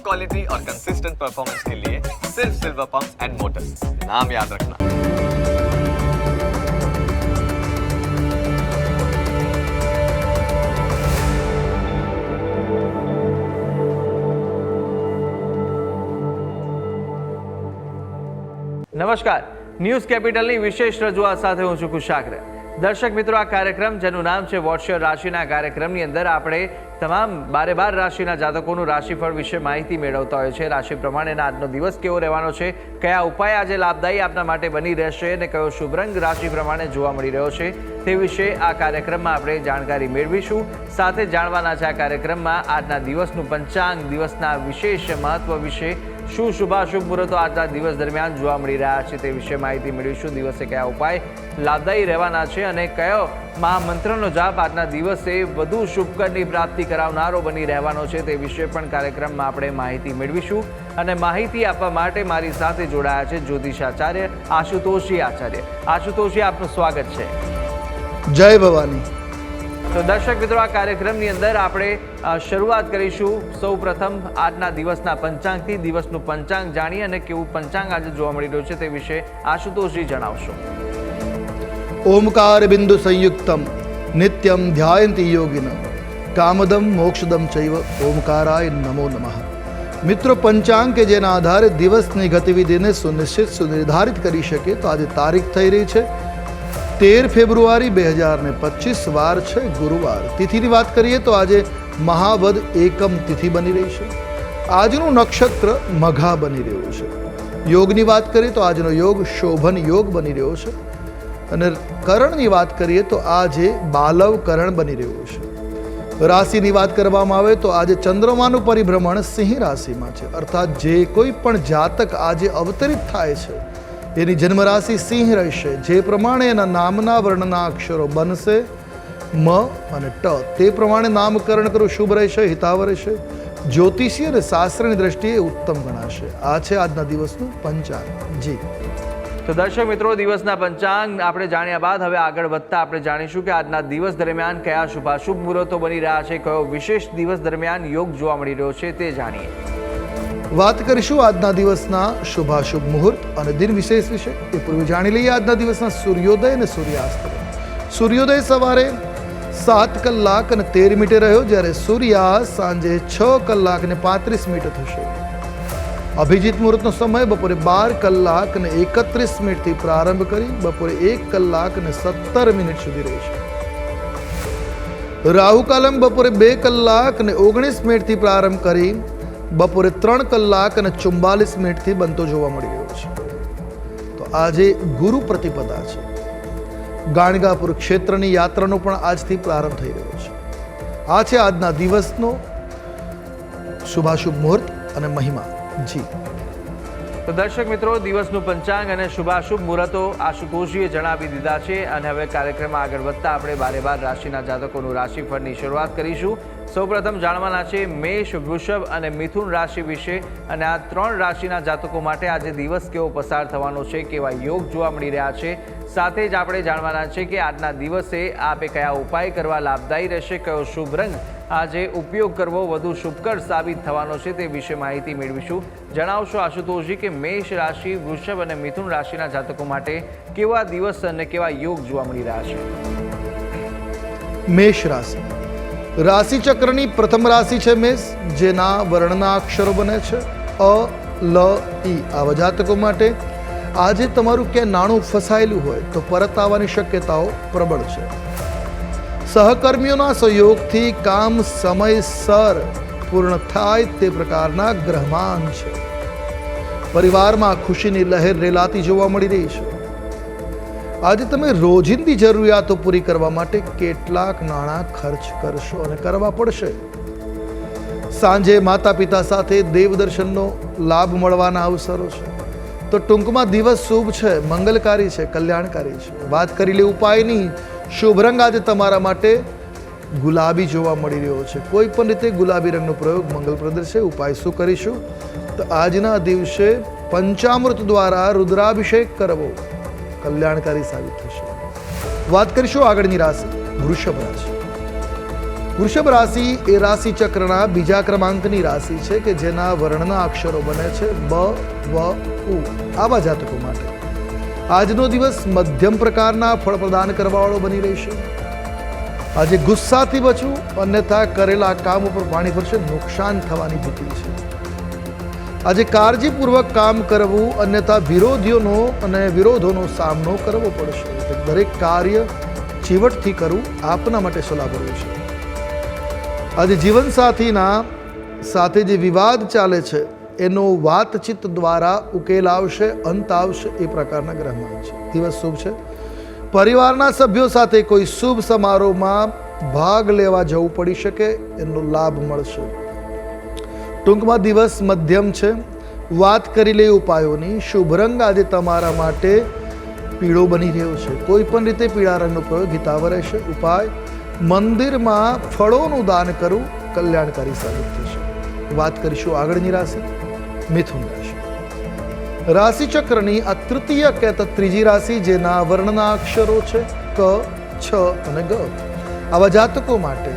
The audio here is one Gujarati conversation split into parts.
क्वालिटी और कंसिस्टेंट परफॉर्मेंस के लिए सिर्फ सिल्वर पंप्स एंड मोटर्स, नाम याद रखना। નમસ્કાર, ન્યૂઝ કેપિટલની વિશેષ રજૂઆત સાથે હું છું કુશાગ્ર। દર્શક મિત્રો, આ કાર્યક્રમ જેનું નામ છે વોટ્સ યોર રાશિના કાર્યક્રમની અંદર આપણે તમામ 12 રાશિના જાતકોનું રાશિફળ વિશે માહિતી મેળવતા હોય છે। રાશિ પ્રમાણેના આજનો દિવસ કેવો રહેવાનો છે, કયા ઉપાય આજે લાભદાયી આપના માટે બની રહેશે અને કયો શુભ રંગ રાશિ પ્રમાણે જોવા મળી રહ્યો છે તે વિશે આ કાર્યક્રમમાં આપણે જાણકારી મેળવીશું। સાથે જાણવાના છે આ કાર્યક્રમમાં આજના દિવસનું પંચાંગ, દિવસના વિશેષ મહત્વ વિશે, શું શુભાશુભ મુહૂર્તો આજના દિવસ દરમિયાન જોવા મળી રહ્યા છે તે વિશે માહિતી મેળવીશું। દિવસે કયા ઉપાય લાભદાયી રહેવાના છે અને કયો મહામંત્રનો જાપ આજના દિવસે વધુ શુભકરની પ્રાપ્તિ કરાવનારો બની રહેવાનો છે તે વિશે પણ કાર્યક્રમમાં આપણે માહિતી મેળવીશું। અને માહિતી આપવા માટે મારી સાથે જોડાયા છે જ્યોતિષાચાર્ય આશુતોષજી આચાર્ય। આશુતોષજી, આપનું સ્વાગત છે। જય ભવાની। તો દર્શક મિત્રો, આ કાર્યક્રમની અંદર આપણે શરૂઆત કરીશું સૌ પ્રથમ આજના દિવસના પંચાંગથી। દિવસનું પંચાંગ જાણીએ અને કેવું પંચાંગ આજે જોવા મળી રહ્યું છે તે વિશે આશુતોષજી જણાવશો। ઓમકાર બિંદુ સંયુક્તમ નિત્યમ ધ્યાયંતિ યોગિન કામદમ મોક્ષદમ ચૈવ ઓમકારાય નમો નમઃ। મિત્રો, પંચાંગ કે જેના આધારે દિવસની ગતિવિધિને સુનિશ્ચિત સુનિર્ધારિત કરી શકે તો આજે તારીખ થઈ રહી છે 13 ફેબ્રુઆરી 2025, વાર છે ગુરુવાર। તિથિની વાત કરીએ તો આજે મહાવદ એકમ તિથિ બની રહી છે। આજનું નક્ષત્ર મઘા બની રહ્યું છે। યોગની વાત કરીએ તો આજનો યોગ શોભન યોગ બની રહ્યો છે અને કરણની વાત કરીએ તો આજે બાલવ કરણ બની રહ્યું છે। રાશિની વાત કરવામાં આવે તો આજે ચંદ્રમાનું પરિભ્રમણ સિંહ રાશિમાં છે, અર્થાત જે કોઈ પણ જાતક આજે અવતરિત થાય છે એની જન્મ રાશિ સિંહ રહેશે। જે પ્રમાણે એના નામના વર્ણના અક્ષરો બનશે મ અને ટ, તે પ્રમાણે નામકરણ કરવું શુભ રહેશે, હિતાવ રહેશે, જ્યોતિષી અને શાસ્ત્રની દ્રષ્ટિએ ઉત્તમ ગણાશે। આ છે આજના દિવસનું પંચાંગ। જી તો દર્શક મિત્રો, દિવસના પંચાંગ આપણે જાણ્યા બાદ હવે આગળ વધતા આપણે જાણીશું કે આજના દિવસ દરમિયાન કયા શુભાશુભ મુહૂર્તો બની રહ્યા છે, કયો વિશેષ દિવસ દરમિયાન યોગ જોવા મળી રહ્યો છે તે જાણીએ। વાત કરીશું આજના દિવસના શુભાશુભ મુહૂર્ત અને દિન વિશેષ વિશે। એ પૂર્વે જાણી લઈએ આજના દિવસના સૂર્યોદય અને સૂર્યાસ્ત। સૂર્યોદય સવારે 7 કલાક અને 13 મિનિટે રહ્યો, જ્યારે સૂર્યાસ્ત સાંજે 6 કલાક અને 35 મિનિટે થશે। અભિજીત મુહૂર્તનો સમય બપોરે 12 કલાક અને 31 મિનિટથી પ્રારંભ કરી બપોરે 1 કલાક અને 17 મિનિટ સુધી રહેશે। રાહુકાલમ બપોરે 2 કલાક અને 19 મિનિટથી પ્રારંભ કરી બપોરે 3 કલાક અને 44 મિનિટથી બનતો જોવા મળી રહ્યો છે। તો આજે ગુરુ પ્રતિપદા છે। ગાણગાપુર ક્ષેત્રની યાત્રાનો પણ આજથી પ્રારંભ થઈ રહ્યો છે। આ છે આજના દિવસનો શુભાશુભ મુહૂર્ત અને મહિમા। જી તો દર્શક મિત્રો, દિવસનું પંચાંગ અને શુભાશુભ મુહૂર્તો આશુતોષજીએ જણાવી દીધા છે અને હવે કાર્યક્રમમાં આગળ વધતા આપણે 12 રાશિના જાતકોનું રાશિફળની શરૂઆત કરીશું। સૌપ્રથમ જાણવાના છે મેષ, વૃષભ અને મિથુન રાશિ વિશે અને આ 3 રાશિના જાતકો માટે આજે દિવસ કેવો પસાર થવાનો છે, કેવા યોગ જોવા મળી રહ્યા છે। સાથે જ આપણે જાણવાના છે કે આજના દિવસે આપે કયા ઉપાય કરવા લાભદાયી રહેશે, કયો શુભ રંગ આજે ઉપયોગ કરવો વધુ શુભકર સાબિત થવાનો છે તે વિશે માહિતી મેળવીશું। જણાવશો આશુતોષજી કે મેષ રાશિ, વૃષભ અને મિથુન રાશિના જાતકો માટે કેવા દિવસ અને કેવા યોગ જોવા મળી રહ્યા છે। મેષ રાશિ રાશિ ચક્રની પ્રથમ રાશિ છે મેષ, જેના વર્ણના અક્ષરો બને છે અ, લ, ઈ। આવા જાતકો માટે આજે તમારું ક્યાં નાણું ફસાયેલું હોય તો પરત આવવાની શક્યતાઓ પ્રબળ છે। સહકર્મીઓના સહયોગથી કામ સમયસર પૂર્ણ થાય તે પ્રકારના ગ્રહમાન છે। પરિવારમાં ખુશીની લહેર રેલાતી જોવા મળી રહી છે। આજે તમે રોજિંદી જરૂરિયાતો પૂરી કરવા માટે કેટલાક નાણાં ખર્ચ કરશો અને કરવા પડશે। સાંજે માતા પિતા સાથે દેવદર્શનનો લાભ મળવાના અવસરો છે। તો ટૂંકમાં દિવસ શુભ છે, મંગલકારી છે, કલ્યાણકારી છે। વાત કરી લે ઉપાયની, શુભ રંગ આજે તમારા માટે ગુલાબી જોવા મળી રહ્યો છે। કોઈ પણ રીતે ગુલાબી રંગનો પ્રયોગ મંગલપ્રદ છે। ઉપાય શું કરીશું તો આજના દિવસે પંચામૃત દ્વારા રુદ્રાભિષેક કરવો કલ્યાણકારી સાબિત થશે। વાત કરીશું આગળની રાશિ વૃષભ રાશિ। વૃષભ રાશિ એ રાશિ ચક્રના બીજા ક્રમાંકની રાશિ છે કે જેના વર્ણના અક્ષરો બને છે બ, વ, ઉ. આવા જાતકો માટે આજનો દિવસ મધ્યમ પ્રકારના ફળ પ્રદાન કરવાવાળો બની રહેશે. આજે ગુસ્સાથી બચવું, અન્યથા કરેલા કામ ઉપર પાણી ભરશે, નુકસાન થવાની ભીતિ છે. આજે કાળજીપૂર્વક કામ કરવું, અન્યથા વિરોધોનો સામનો કરવો પડશે. દરેક કાર્ય ચીવટથી કરવું આપના માટે સલાહભર્યું છે. આજે જીવનસાથીના સાથે જે વિવાદ ચાલે છે એનો વાતચીત દ્વારા ઉકેલ આવશે, અંત આવશે, એ પ્રકારના ગ્રહમાન છે. દિવસ શુભ છે. પરિવારના સભ્યો સાથે કોઈ શુભ સમારોહમાં ભાગ લેવા જવું પડી શકે, એનો લાભ મળશે. ટૂંકમાં દિવસ મધ્યમ છે. વાત કરી લે ઉપાયોની. શુભ રંગ આજે તમારા માટે પીળો બની રહ્યો છે. કોઈ પણ રીતે પીળા રંગનો પ્રયોગ હિતાવહ રહેશે. ઉપાય: મંદિરમાં ફળોનું દાન કરવું કલ્યાણકારી સાબિત થશે. વાત કરીશું આગળની રાશિ, મિથુન રાશિ. રાશિ ચક્રની આ તૃતીય કહેતા ત્રીજી રાશિ, જેના વર્ણના અક્ષરો છે ક, છ અને ગ. આવા જાતકો માટે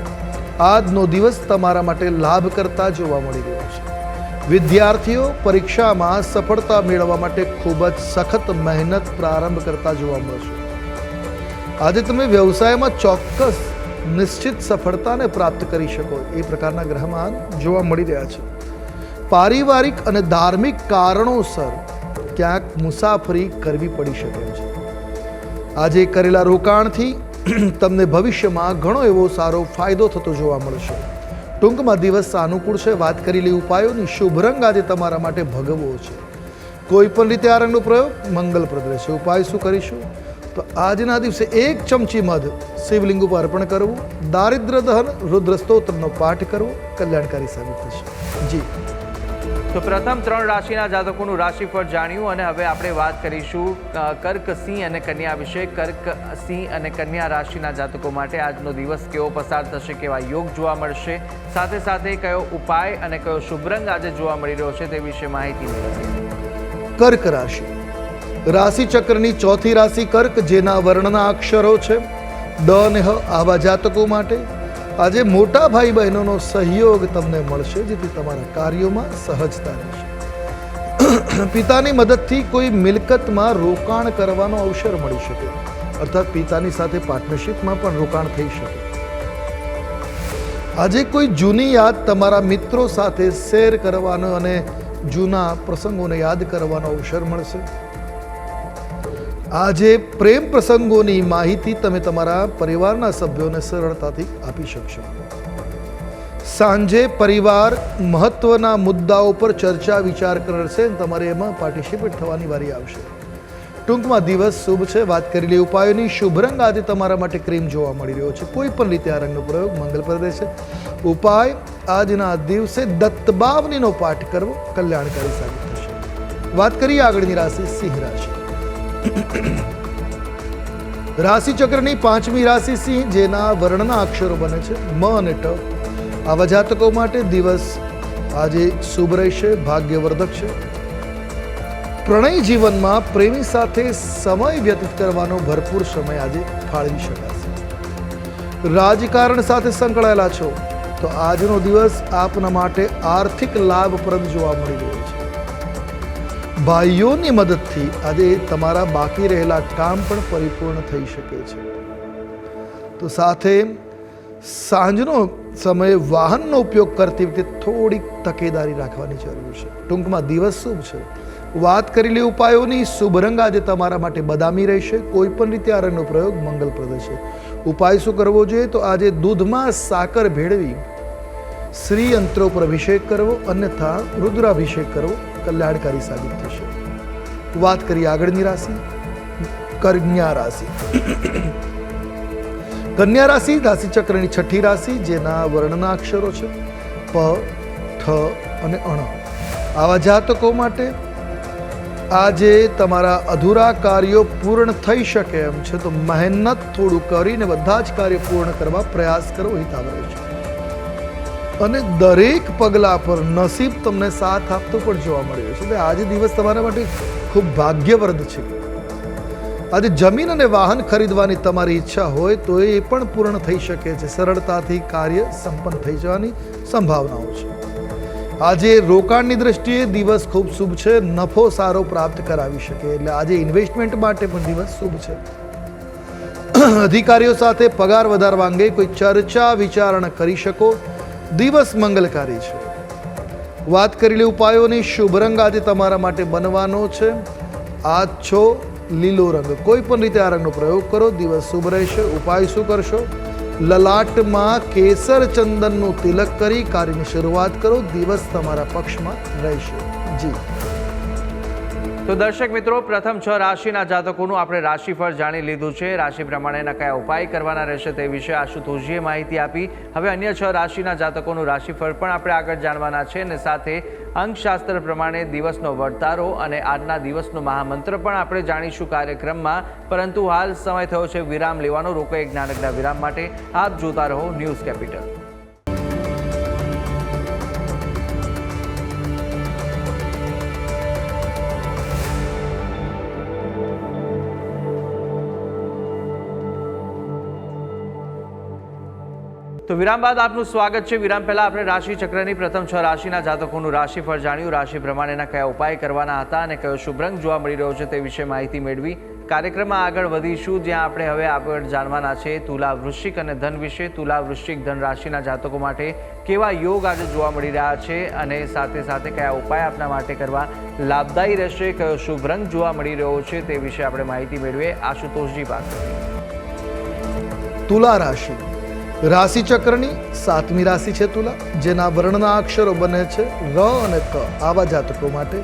આજનો દિવસ તમારા માટે લાભ કરતા જોવા મળી રહ્યો છે. વિદ્યાર્થીઓ પરીક્ષામાં સફળતા મેળવવા માટે ખૂબ જ સખત મહેનત પ્રારંભ કરતા જોવા મળશે. આજે તમે વ્યવસાયમાં ચોક્કસ નિશ્ચિત સફળતાને પ્રાપ્ત કરી શકો એ પ્રકારના ગ્રહમાન જોવા મળી રહ્યા છે. પારિવારિક અને ધાર્મિક કારણોસર ક્યાંક મુસાફરી કરવી પડી શકે છે. આજે કરેલા રોકાણથી તમને ભવિષ્યમાં ઘણો એવો સારો ફાયદો થતો જોવા મળશે. ટૂંકમાં દિવસ સાનુકૂળ છે. વાત કરેલી ઉપાયોની. શુભ રંગ આજે તમારા માટે ભગવો છે. કોઈ પણ રીતે આ રંગનો પ્રયોગ મંગલપ્રદ રહેશે. ઉપાય શું કરીશું? તો આજના દિવસે 1 ચમચી મધ શિવલિંગ ઉપર અર્પણ કરવું, દારિદ્ર દહન રુદ્ર સ્તોત્રનો પાઠ કરવો કલ્યાણકારી સાબિત થશે. જી, તો પ્રથમ 3 રાશિના જાતકોનું રાશિફળ જાણ્યું અને હવે આપણે વાત કરીશું કર્ક, સિંહ અને કન્યા વિશે. કર્ક, સિંહ અને કન્યા રાશિના જાતકો માટે આજનો દિવસ કેવો પસાર થશે, કેવા યોગ જોવા મળશે, સાથે સાથે કયો ઉપાય અને કયો શુભ રંગ આજે જોવા મળી રહ્યો છે તે વિશે માહિતી મેળવીએ. કર્ક રાશિ રાશિ ચક્રની ચોથી રાશિ કર્ક, જેના વર્ણના અક્ષરો છે ડ અને હ. આવા જાતકો માટે આજે મોટા ભાઈ બહેનોનો સહયોગ તમને મળશે, જેથી તમારા કાર્યોમાં સહજતા રહેશે. પિતાની મદદથી કોઈ મિલકતમાં રોકાણ કરવાનો અવસર મળી શકે, અર્થાત પિતાની સાથે પાર્ટનરશિપમાં પણ રોકાણ થઈ શકે. આજે કોઈ જૂની યાદ તમારા મિત્રો સાથે શેર કરવાનો અને જૂના પ્રસંગોને યાદ કરવાનો અવસર મળશે. આજે પ્રેમ પ્રસંગોની માહિતી તમે તમારા પરિવારના સભ્યોને સરળતાથી આપી શકશો. સાંજે પરિવાર મહત્વના મુદ્દાઓ પર ચર્ચા વિચાર કરશે અને તમારે એમાં પાર્ટિસિપેટ થવાની વારી આવશે. ટૂંકમાં દિવસ શુભ છે. વાત કરેલી ઉપાયોની. શુભ રંગ આજે તમારા માટે ક્રીમ જોવા મળી રહ્યો છે. કોઈ પણ રીતે આ રંગનો પ્રયોગ મંગલપ્રદ રહેશે. ઉપાય: આજના દિવસે દત્તબાવનીનો પાઠ કરવો કલ્યાણકારી સાબિત થશે. વાત કરીએ આગળની રાશિ, સિંહ રાશિ. રાશિ ચક્રની 5મી રાશિ સિંહ, જેના વર્ણના અક્ષરો બને છે મ અને ટ. આવા જાતકો માટે દિવસ આજે શુભ રહેશે, ભાગ્યવર્ધક છે. પ્રણય જીવનમાં પ્રેમી સાથે સમય વ્યતીત કરવાનો ભરપૂર સમય આજે ફાળવી શકાશે. રાજકારણ સાથે સંકળાયેલા છો તો આજનો દિવસ આપના માટે આર્થિક લાભપ્રદ જોવા મળી રહ્યો છે. ભાઈઓની મદદથી આજે તમારા બાકી રહેલા કામ પણ પરિપૂર્ણ થઈ શકે છે. તો સાથે સાંજનો સમયે વાહનનો ઉપયોગ કરતી વખતે થોડીક તકેદારી રાખવાની જરૂર છે. ટૂંકમાં દિવસ શુભ છે. વાત કરેલી ઉપાયોની. શુભ રંગ આજે તમારા માટે બદામી રહેશે. કોઈ પણ રીતે આ રંગનો પ્રયોગ મંગલપ્રદ છે. ઉપાય શું કરવો જોઈએ? તો આજે દૂધમાં સાકર ભેળવી શ્રી યંત્રો પર અભિષેક કરવો, અન્યથા રુદ્રાભિષેક કરવો કલ્યાણકારી સાબિત થશે. વાત કરીએ આગળની રાશિ, કન્યા રાશિ. કન્યા રાશિ રાશિ ચક્રની 6ઠી રાશિ, જેના વર્ણના અક્ષરો છે પ, ઠ અને અણ. આવા જાતકો માટે આજે તમારા અધૂરા કાર્યો પૂર્ણ થઈ શકે એમ છે, તો મહેનત થોડું કરીને બધા જ કાર્ય પૂર્ણ કરવા પ્રયાસ કરવો હિતાવહ છે. અને દરેક પગલા પર નસીબ તમને સાથ આપતો પણ જોવા મળ્યો છે. આજે દિવસ તમારા માટે ખૂબ ભાગ્યવર્ધ છે. આજે જમીન અને વાહન ખરીદવાની તમારી ઈચ્છા હોય તો એ પણ પૂર્ણ થઈ શકે છે. સરળતાથી કાર્ય સંપન્ન થઈ જવાની સંભાવનાઓ છે. આજે રોકાણની દ્રષ્ટિએ દિવસ ખૂબ શુભ છે. નફો સારો પ્રાપ્ત કરાવી શકે, એટલે આજે ઇન્વેસ્ટમેન્ટ માટે પણ દિવસ શુભ છે. અધિકારીઓ સાથે પગાર વધારવા અંગે કોઈ ચર્ચા વિચારણા કરી શકો. દિવસ મંગલકારી છે. વાત કરેલી ઉપાયોની શુભ રંગ આજે તમારા માટે બનવાનો છે આછો લીલો રંગ. કોઈ પણ રીતે આ રંગનો પ્રયોગ કરો, દિવસ શુભ રહેશે. ઉપાય શું કરશો? લલાટમાં કેસર ચંદનનું તિલક કરી કાર્યની શરૂઆત કરો. દિવસ તમારા પક્ષમાં રહેશે. જી તો દર્શક મિત્રો, પ્રથમ 6 રાશિના જાતકોનું આપણે રાશિફળ જાણી લીધું છે. રાશિ પ્રમાણેના કયા ઉપાય કરવાના રહેશે તે વિશે આશુતોષજીએ માહિતી આપી. હવે અન્ય 6 રાશિના જાતકોનું રાશિફળ પણ આપણે આગળ જાણવાના છે અને સાથે અંકશાસ્ત્ર પ્રમાણે દિવસનો વર્તારો અને આજના દિવસનો મહામંત્ર પણ આપણે જાણીશું કાર્યક્રમમાં. પરંતુ હાલ સમય થયો છે વિરામ લેવાનો. રોકો એક નાનકડા વિરામ માટે. આપ જોતા રહો ન્યૂઝ કેપિટલ. તો વિરામ બાદ આપનું સ્વાગત છે. વિરામ પહેલા આપણે રાશિ ચક્રની પ્રથમ 6 રાશિના જાતકોનું રાશિફળ જાણ્યું. રાશિ પ્રમાણેના કયા ઉપાય કરવાના હતા અને કયો શુભ રંગ જોવા મળી રહ્યો છે તે વિશે માહિતી મેળવી. કાર્યક્રમમાં આગળ વધીશું, જ્યાં આપણે હવે આગળ જાણવાના છે તુલા, વૃશ્ચિક અને ધન વિશે. તુલા, વૃશ્ચિક, ધન રાશિના જાતકો માટે કેવા યોગ આજે જોવા મળી રહ્યા છે અને સાથે સાથે કયા ઉપાય આપના માટે કરવા લાભદાયી રહેશે, કયો શુભ રંગ જોવા મળી રહ્યો છે તે વિશે આપણે માહિતી મેળવીએ આશુતોષજી પાસેથી. તુલા રાશિ રાશિ ચક્રની 7મી રાશિ છે તુલા, જેના વર્ણના અક્ષરો બને છે ર અને ક. આવા જાતકો માટે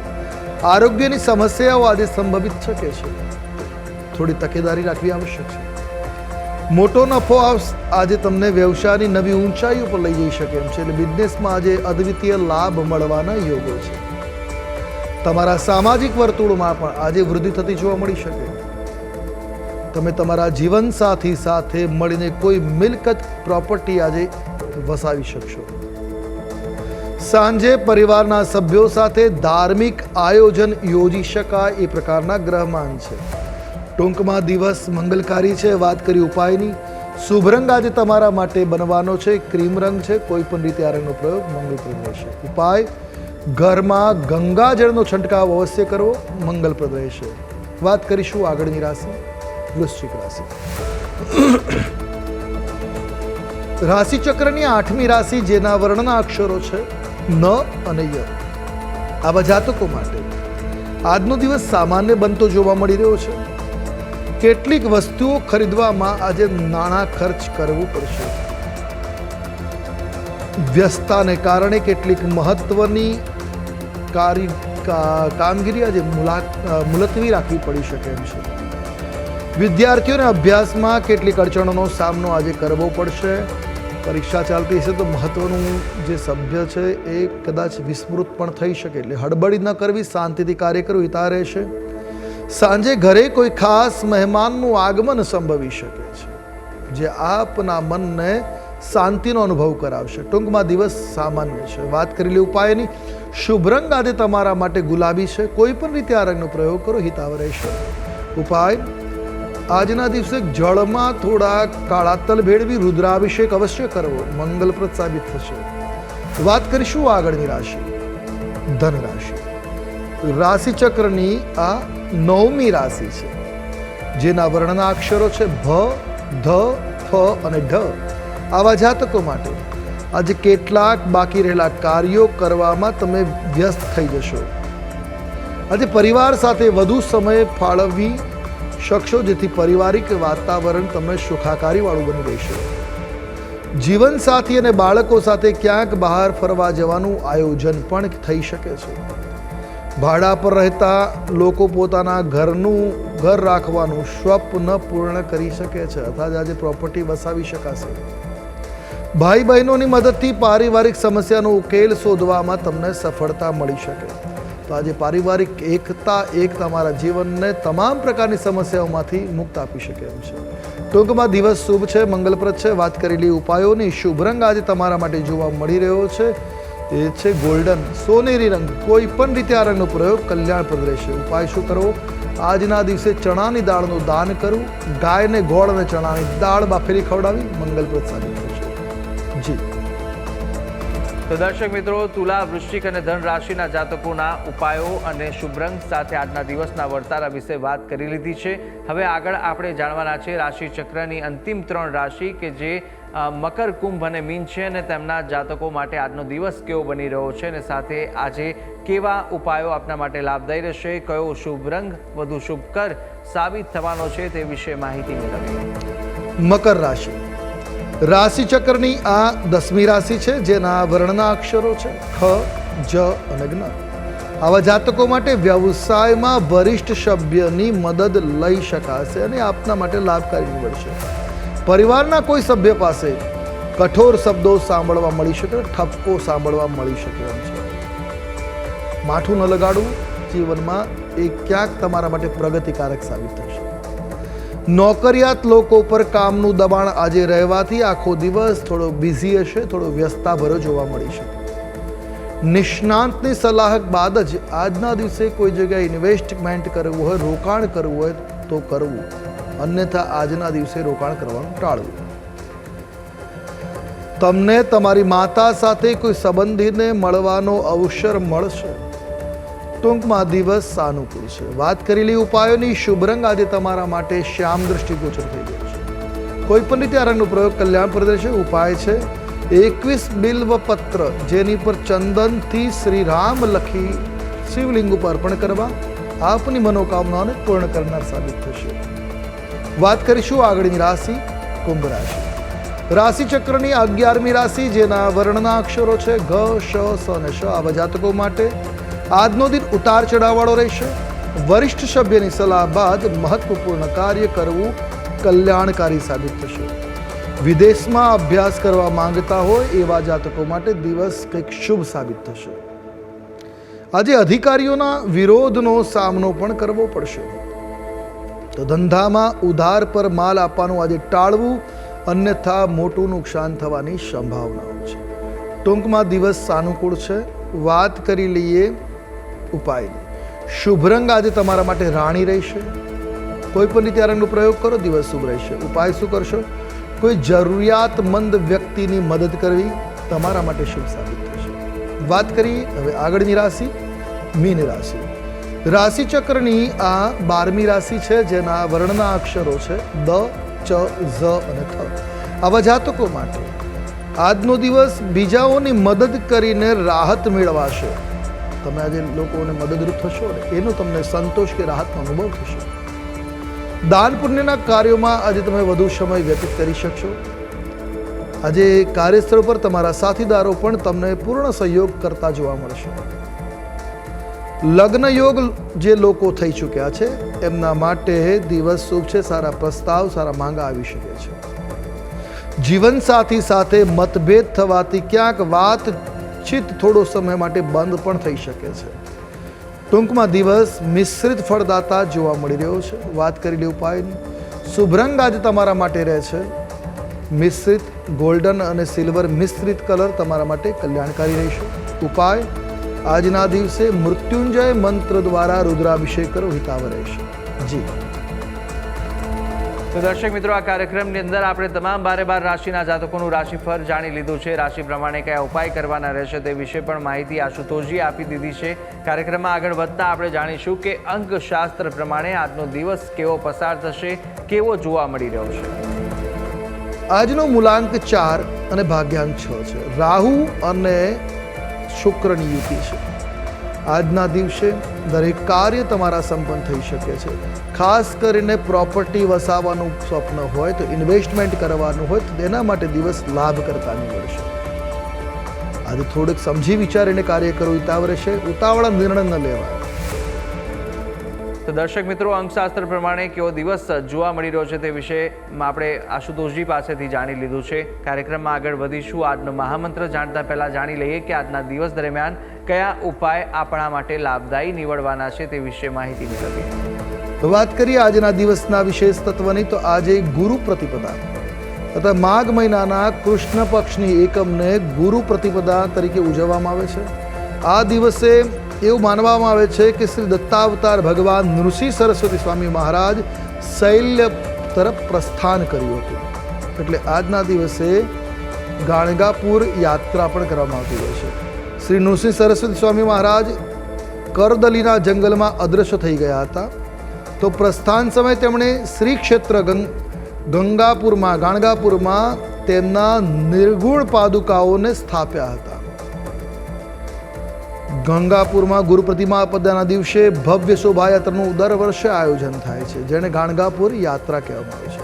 આરોગ્યની સમસ્યાઓ આજે સંભવિત શકે છે. થોડી તકેદારી રાખવી આવશ્યક છે. મોટો નફો આજે તમને વ્યવસાયની નવી ઊંચાઈઓ પર લઈ જઈ શકે એમ છે. એટલે બિઝનેસમાં આજે અદ્વિતીય લાભ મળવાના યોગો છે. તમારા સામાજિક વર્તુળમાં પણ આજે વૃદ્ધિ થતી જોવા મળી શકે. તમે તમારા જીવનસાથી સાથે મળીને કોઈ મિલકત, પ્રોપર્ટી આજે વસાવી શકશો. સાંજે પરિવારના સભ્યો સાથે ધાર્મિક આયોજન યોજી શકાય એ પ્રકારના ગ્રહમાન છે. ટૂંકમાં દિવસ મંગલકારી છે. વાત કરી ઉપાયની. શુભ રંગ આજે તમારા માટે બનવાનો છે ક્રીમ રંગ છે. કોઈ પણ રીતે આ રંગનો પ્રયોગ મંગલપ્રદ રહેશે. ઉપાય: ઘરમાં ગંગાજળનો છંટકાવ અવશ્ય કરવો, મંગલપ્રદ રહેશે. વાત કરીશું આગળની રાશિ વૃશ્ચિક રાશિ. રાશિ ચક્રની 8મી રાશિ, જેના વર્ણના અક્ષરો છે ન અને ય. આવા જાતકો માટે આજનો દિવસ સામાન્ય બનતો જોવા મળી રહ્યો છે. કેટલીક વસ્તુઓ ખરીદવામાં આજે નાણાં ખર્ચ કરવું પડશે. વ્યસ્તતાને કારણે કેટલીક મહત્વની કામગીરી આજે મુલતવી રાખવી પડી શકે એમ છે. વિદ્યાર્થીઓને અભ્યાસમાં કેટલીક અડચણોનો સામનો આજે કરવો પડશે. પરીક્ષા ચાલતી હશે તો મહત્વનું જે સભ્ય છે એ કદાચ વિસ્મૃત પણ થઈ શકે. એટલે હડબડી ન કરવી, શાંતિથી કાર્ય કરવું હિતા રહેશે. સાંજે ઘરે કોઈ ખાસ મહેમાનનું આગમન સંભવી શકે છે, જે આપના મનને શાંતિનો અનુભવ કરાવશે. ટૂંકમાં દિવસ સામાન્ય છે. વાત કરેલી ઉપાયની. શુભ રંગ આજે તમારા માટે ગુલાબી છે. કોઈ પણ રીતે આ રંગનો પ્રયોગ કરો, હિતાવ રહેશે. ઉપાય: આજના દિવસે જળમાં થોડા કાળા તલ ભેળવી રુદ્રાભિષેક અવશ્ય કરવો, મંગલપ્રદ સાબિત થશે. વાત કરીશું આગળની રાશિ ધન રાશિ. રાશિ ચક્રની આ 9મી રાશિ છે, જેના વર્ણના અક્ષરો છે ભ, ધ, ફ અને ઢ. આવા જાતકો માટે આજે કેટલાક બાકી રહેલા કાર્યો કરવામાં તમે વ્યસ્ત થઈ જશો. આજે પરિવાર સાથે વધુ સમય ફાળવી શકશો, જેથી પારિવારિક વાતાવરણ તમે સુખાકારીવાળું બની રહેશે. જીવનસાથી અને બાળકો સાથે ક્યાંક બહાર ફરવા જવાનું આયોજન પણ થઈ શકે છે. ભાડા પર રહેતા લોકો પોતાના ઘર રાખવાનું સ્વપ્ન પૂર્ણ કરી શકે છે, અથવા આજે પ્રોપર્ટી વસાવી શકાશે. ભાઈ બહેનોની મદદથી પારિવારિક સમસ્યાનો ઉકેલ શોધવામાં તમને સફળતા મળી શકે. તો આજે પારિવારિક એકતા તમારા જીવનને તમામ પ્રકારની સમસ્યાઓમાંથી મુક્ત આપી શકે એમ છે. ટૂંકમાં દિવસ શુભ છે, મંગલપ્રદ છે. વાત કરેલી ઉપાયોની. શુભ રંગ આજે તમારા માટે જોવા મળી રહ્યો છે એ છે ગોલ્ડન, સોનેરી રંગ. કોઈ પણ રીતે આ રંગનો પ્રયોગ કલ્યાણપ્રદ રહેશે. ઉપાય શું કરવો? આજના દિવસે ચણાની દાળનું દાન કરવું, ગાયને ગોળ અને ચણાની દાળ બાફેલી ખવડાવી મંગલપ્રદ સાબિત થશે. જી તો દર્શક મિત્રો, તુલા, વૃશ્ચિક અને ધન રાશિના જાતકોના ઉપાયો અને શુભ રંગ સાથે આજના દિવસના વર્તારા વિશે વાત કરી લીધી છે. હવે આગળ આપણે જાણવાના છે રાશિ ચક્રની અંતિમ 3 રાશિ કે જે મકર, કુંભ અને મીન છે, અને તેમના જાતકો માટે આજનો દિવસ કેવો બની રહ્યો છે અને સાથે આજે કેવા ઉપાયો આપના માટે લાભદાયી રહેશે, કયો શુભ રંગ વધુ શુભકર સાબિત થવાનો છે તે વિશે માહિતી મેળવીએ. મકર રાશિ રાશિ ચક્રની આ 10મી રાશિ છે, જેના વર્ણના અક્ષરો છે ખ, જ અને જ્ઞ. આવા જાતકો માટે વ્યવસાયમાં વરિષ્ઠ સભ્યની મદદ લઈ શકાશે અને આપના માટે લાભકારી નીવડશે. પરિવારના કોઈ સભ્ય પાસે કઠોર શબ્દો સાંભળવા મળી શકે, ઠપકો સાંભળવા મળી શકે એમ છે. માઠું ન લગાડવું જીવનમાં એ ક્યાંક તમારા માટે પ્રગતિકારક સાબિત થશે. નોકરિયાત લોકો પર કામનું દબાણ આજે રહેવાથી આખો દિવસ થોડો બિઝી હશે, થોડો વ્યસ્તતાભર્યો જોવા મળી શકે. નિષ્ણાંતની સલાહ બાદ જ આજના દિવસે કોઈ જગ્યાએ ઇન્વેસ્ટમેન્ટ કરવું હોય, રોકાણ કરવું હોય તો કરવું, અન્યથા આજના દિવસે રોકાણ કરવાનું ટાળવું. તમને તમારી માતા સાથે કોઈ સંબંધીને મળવાનો અવસર મળશે. ટૂંકમાં દિવસ સાનુકૂળ છે. વાત કરેલી ઉપાયોની શુભ રંગ આજે તમારા માટે શ્યામ દ્રષ્ટિગોચર થઈ ગયો છે. કોઈ પણ રીતે આ રંગનો પ્રયોગ કલ્યાણપ્રદ રહેશે. ઉપાય છે 21 બિલ્વ પત્ર, જેની પર ચંદનથી શ્રી રામ લખી શિવલિંગ ઉપર અર્પણ કરવા આપની મનોકામનાઓને પૂર્ણ કરનાર સાબિત થશે. વાત કરીશું આગળની રાશિ કુંભ રાશિ. રાશિ ચક્રની 11મી રાશિ, જેના વર્ણના અક્ષરો છે ઘ, શ, સ અને શ. આવા જાતકો માટે આજનો દિન ઉતાર ચઢાવવાળો રહેશે. વરિષ્ઠ સભ્યની સલાહ બાદ મહત્વપૂર્ણ કાર્ય કરવું કલ્યાણકારી સાબિત થશે. વિદેશમાં અભ્યાસ કરવા માંગતા હોય એવા જાતકો માટે દિવસ કંઈક શુભ સાબિત થશે. આજે અધિકારીઓના વિરોધનો સામનો પણ કરવો પડશે. તો ધંધામાં ઉધાર પર માલ આપવાનું આજે ટાળવું, અન્યથા મોટું નુકસાન થવાની સંભાવનાઓ છે. ટૂંકમાં દિવસ સાનુકૂળ છે. વાત કરી લઈએ ઉપાયની. શુભ રંગ આજે તમારા માટે રાણી રહેશે. કોઈ પણ રીતે આ રંગનો પ્રયોગ કરો, દિવસ શુભ રહેશે. ઉપાય શું કરશો? કોઈ જરૂરિયાતમંદ વ્યક્તિની મદદ કરવી તમારા માટે શુભ સાબિત થશે. વાત કરીએ હવે આગળની રાશિ મીન રાશિ. રાશિ ચક્રની આ 12મી રાશિ છે, જેના વર્ણના અક્ષરો છે દ, ચ, ઝ અને થ. આવા જાતકો માટે આજનો દિવસ બીજાઓની મદદ કરીને રાહત મેળવાશે. તમે આજે લોકોને મદદરૂપ થશો ને એનો તમને સંતોષ કે રાહતનો અનુભવ થશે. દાન પુણ્યના કાર્યોમાં આજે તમે વધુ સમય વ્યતીત કરી શકશો. આજે કાર્યસ્થળ પર તમારા સાથીદારો પણ તમને પૂર્ણ સહયોગ કરતા જોવા મળશે. લગ્ન યોગ જે લોકો થઈ ચૂક્યા છે એમના માટે દિવસ શુભ છે. સારા પ્રસ્તાવ, સારા માંગા આવી શકે છે. જીવનસાથી સાથે મતભેદ થવાથી ક્યાંક વાતચીત થોડો સમય માટે બંધ પણ થઈ શકે છે. ટૂંકમાં દિવસ મિશ્રિત ફળદાતા જોવા મળી રહ્યો છે. વાત કરેલી ઉપાયની શુભ રંગ આજે તમારા માટે રહે છે મિશ્રિત ગોલ્ડન અને સિલ્વર મિશ્રિત કલર તમારા માટે કલ્યાણકારી રહેશે. ઉપાય આજના દિવસે મૃત્યુંજય મંત્ર દ્વારા રુદ્રાભિષેક કરો, હિતાવ રહેશે. જી તો દર્શક મિત્રો, આ કાર્યક્રમની અંદર આપણે તમામ 12 રાશિના જાતકોનું રાશિફળ જાણી લીધું છે. રાશિ પ્રમાણે કયા ઉપાય કરવાના રહેશે તે વિશે પણ માહિતી આશુતોષજી આપી દીધી છે. કાર્યક્રમમાં આગળ વધતા આપણે જાણીશું કે અંકશાસ્ત્ર પ્રમાણે આજનો દિવસ કેવો પસાર થશે, કેવો જોવા મળી રહ્યો છે. આજનો મૂલાંક 4 અને ભાગ્યાંક 6 છે. રાહુ અને શુક્રની યુતિ છે. આજના દિવસે દરેક કાર્ય તમારા સંપન્ન થઈ શકે છે. ખાસ કરીને પ્રોપર્ટી વસાવવાનું સ્વપ્ન હોય તો ઇન્વેસ્ટમેન્ટ કરવાનું હોય તો તેના માટે દિવસ લાભ કરતા નીવડશે. આજે થોડુંક સમજી વિચારીને કાર્ય કરવું હિતાવ રહેશે. ઉતાવળા નિર્ણય ન લેવાય. તો દર્શક મિત્રો, અંકશાસ્ત્ર પ્રમાણે કેવો દિવસ જોવા મળી રહ્યો છે તે વિશે આપણે આશુતોષજી પાસેથી જાણી લીધું છે. કાર્યક્રમમાં આગળ વધીશું. આજનો મહામંત્ર જાણતા પહેલા જાણી લઈએ કે આજના દિવસ દરમિયાન કયા ઉપાય આપણા માટે લાભદાયી નીવડવાના છે તે વિશે માહિતી મેળવીએ. વાત કરીએ આજના દિવસના વિશેષ તત્વની, તો આજે ગુરુ પ્રતિપદા તથા માઘ મહિનાના કૃષ્ણ પક્ષની એકમને ગુરુ પ્રતિપદા તરીકે ઉજવવામાં આવે છે. આ દિવસે એવું માનવામાં આવે છે કે શ્રી દત્તાવતાર ભગવાન નૃસિંહ સરસ્વતી સ્વામી મહારાજ શૈલ્ય તરફ પ્રસ્થાન કર્યું હતું. એટલે આજના દિવસે ગાણગાપુર યાત્રા પણ કરવામાં આવતી હોય છે. શ્રી નૃસિંહ સરસ્વતી સ્વામી મહારાજ કરદલીના જંગલમાં અદૃશ્ય થઈ ગયા હતા. તો પ્રસ્થાન સમયે તેમણે શ્રી ક્ષેત્ર ગાણગાપુરમાં તેમના નિર્ગુણ પાદુકાઓને સ્થાપ્યા હતા. ગંગાપુરમાં ગુરુ પ્રતિમાપદાના દિવસે ભવ્ય શોભાયાત્રાનું દર વર્ષે આયોજન થાય છે, જેને ગાણગાપુર યાત્રા કહેવામાં આવે છે.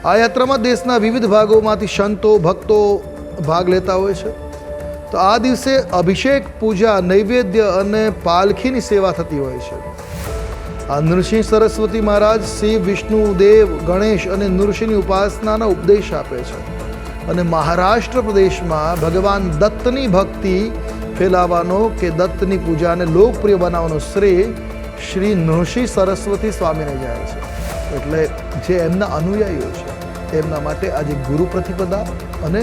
આ યાત્રામાં દેશના વિવિધ ભાગોમાંથી સંતો ભક્તો ભાગ લેતા હોય છે. તો આ દિવસે અભિષેક, પૂજા, નૈવેદ્ય અને પાલખીની સેવા થતી હોય છે. આ નૃસિંહ સરસ્વતી મહારાજ શિવ, વિષ્ણુ, દેવ, ગણેશ અને નૃસિંહની ઉપાસનાના ઉપદેશ આપે છે. અને મહારાષ્ટ્ર પ્રદેશમાં ભગવાન દત્તની ભક્તિ ફેલાવવાનો કે દત્તની પૂજાને લોકપ્રિય બનાવવાનો શ્રેય શ્રી નૃસિંહ સરસ્વતી સ્વામીને જાય છે. એટલે જે એમના અનુયાયીઓ છે તેમના માટે આજે ગુરુ પ્રતિપદા અને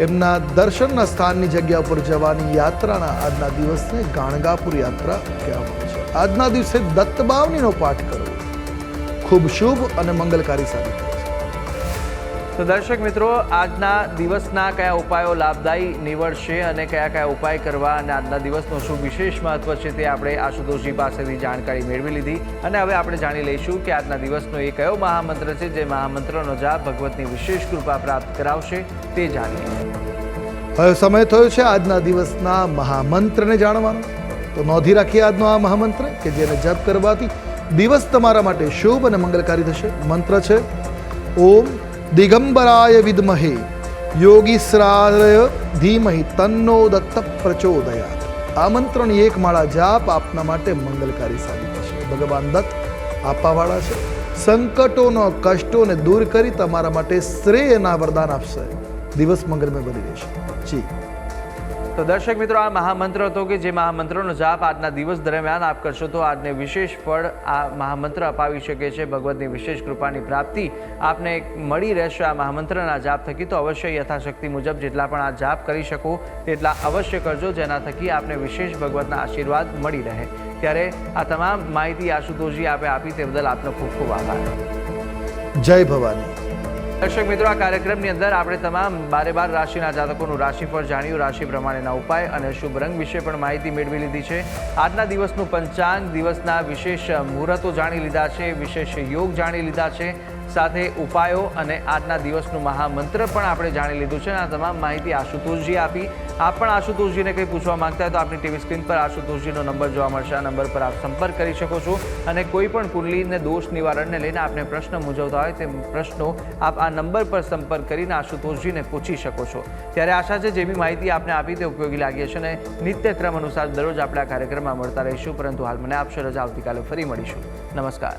એમના દર્શનના સ્થાનની જગ્યા ઉપર જવાની યાત્રાના આજના દિવસને ગાણગાપુર યાત્રા કહેવામાં આવે છે. આજના દિવસે દત્તબાવનીનો પાઠ કરવો ખૂબ શુભ અને મંગલકારી સાબિત થાય છે. તો દર્શક મિત્રો, આજના દિવસના કયા ઉપાયો લાભદાયી નીવડશે અને કયા કયા ઉપાય કરવા અને આજના દિવસનો શું વિશેષ મહત્વ છે તે આપણે આશુતોષજી પાસેથી જાણકારી મેળવી લીધી. અને હવે આપણે જાણી લઈશું કે આજના દિવસનો એ કયો મહામંત્ર છે જે મહામંત્રનો જાપ ભગવતની વિશેષ કૃપા પ્રાપ્ત કરાવશે તે જાણીએ. હવે સમય થયો છે આજના દિવસના મહામંત્રને જાણવાનો. તો નોંધી રાખીએ આજનો આ મહામંત્ર કે જેને જપ કરવાથી દિવસ તમારા માટે શુભ અને મંગલકારી થશે. મંત્ર છે ઓમ દિગંબરાય વિદ્મહે યોગીશ્રાય ધીમહિ તન્નો દત્ત પ્રચોદયાત. આ મંત્રની એક માળા જાપ આપના માટે મંગલકારી સાબિત થશે. ભગવાન દત્ત આપવાવાળા છે. સંકટોનો, કષ્ટોને દૂર કરી તમારા માટે શ્રેયના વરદાન આપશે. દિવસ મંગલમય બની રહેશે. જી. તો દર્શક મિત્રો, આ મહામંત્ર હતો કે જે મહામંત્રનો જાપ આજના દિવસ દરમિયાન આપ કરશો તો આજને વિશેષ ફળ આ મહામંત્ર અપાવી શકે છે. ભગવતની વિશેષ કૃપાની પ્રાપ્તિ આપને મળી રહેશે આ મહામંત્રના જાપ થકી. તો અવશ્ય યથાશક્તિ મુજબ જેટલા પણ આ જાપ કરી શકો તેટલા અવશ્ય કરજો, જેના થકી આપને વિશેષ ભગવતના આશીર્વાદ મળી રહે. ત્યારે આ તમામ માહિતી આશુતોષજી આપે આપી તે બદલ આપનો ખૂબ ખૂબ આભાર. જય ભવાની. દર્શક મિત્રો, આ કાર્યક્રમની અંદર આપણે તમામ 12 રાશિના જાતકોનું રાશિફળ જાણ્યું, રાશિ પ્રમાણેના ઉપાય અને શુભ રંગ વિશે પણ માહિતી મેળવી લીધી છે. આજના દિવસનું પંચાંગ, દિવસના વિશેષ મુહૂર્તો જાણી લીધા છે, વિશેષ યોગ જાણી લીધા છે, સાથે ઉપાયો અને આજના દિવસનું મહામંત્ર પણ આપણે જાણી લીધું છે. આ તમામ માહિતી આશુતોષજી આપી. આપ પણ આશુતોષજીને કંઈ પૂછવા માંગતા હોય તો આપની ટીવી સ્ક્રીન પર આશુતોષજીનો નંબર જોવા મળશે. આ નંબર પર આપ સંપર્ક કરી શકો છો અને કોઈ પણ કુંડલીને દોષ નિવારણને લઈને આપને પ્રશ્ન મૂંઝવતા હોય તે પ્રશ્નો આપ આ નંબર પર સંપર્ક કરીને આશુતોષજીને પૂછી શકો છો. ત્યારે આશા છે જે બી માહિતી આપને આપી તે ઉપયોગી લાગી હશે અને નિત્યક્રમ અનુસાર દરરોજ આપણે આ કાર્યક્રમમાં મળતા રહીશું. પરંતુ હાલ મને આપશો રજા. આવતીકાલે ફરી મળીશું. નમસ્કાર.